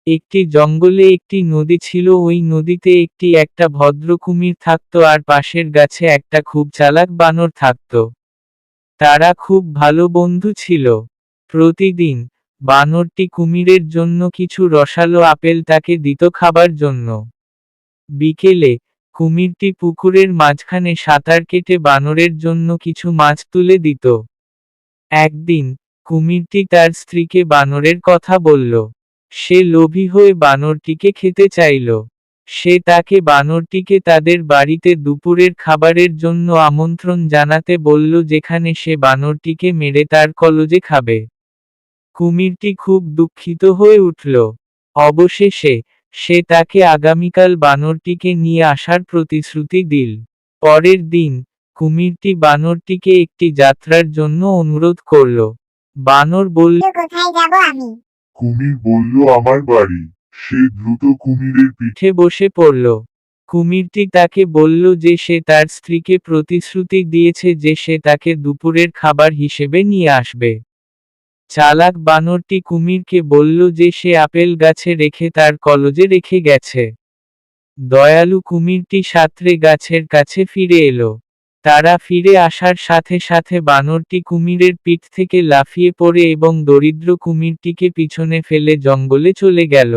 একটি জঙ্গলে একটি নদী ছিল, ওই নদীতে একটা ভদ্র কুমির থাকত আর পাশের গাছে একটা খুব চালাক বানর থাকত। তারা খুব ভালো বন্ধু ছিল। প্রতিদিন বানরটি কুমিরের জন্য কিছু রসালো আপেল তাকে দিত খাবার জন্য। বিকেলে কুমিরটি পুকুরের মাঝখানে সাঁতার কেটে বানরের জন্য কিছু মাছ তুলে দিত। একদিন কুমিরটি তার স্ত্রীকে বানরের কথা বলল। সে লোভী হয়ে বানরটিকে খেতে চাইল। সে তাকে বানরটিকে তাদের বাড়িতে দুপুরের খাবারের জন্য আমন্ত্রণ জানাতে বলল, যেখানে সে বানরটিকে মেরে তার কলজে খাবে। কুমিরটি খুব দুঃখিত হয়ে উঠল। অবশেষে সে তাকে আগামীকাল বানরটিকে নিয়ে আসার প্রতিশ্রুতি দিল। পরের দিন কুমিরটি বানরটিকে একটি যাত্রার জন্য অনুরোধ করল। বানর বলল, কোথায় যাব আমি? কুমির বলল, আমার বাড়ি। সে দ্রুত কুমিরের পিঠে পিঠে বসে পড়ল। কুমিরটি তাকে বলল যে সে তার স্ত্রীকে প্রতিশ্রুতি দিয়েছে যে সে তাকে দুপুরের খাবার হিসেবে নিয়ে আসবে। চালাক বানরটি কুমিরকে বলল যে সে আপেল গাছে রেখে তার কলজে রেখে গেছে। দয়ালু কুমিরটি সাঁতরে গাছের কাছে ফিরে এলো। তারা ফিরে আসার সাথে সাথে বানরটি কুমিরের পিঠ থেকে লাফিয়ে পড়ে এবং দরিদ্র কুমিরটিকে পিছনে ফেলে জঙ্গলে চলে গেল।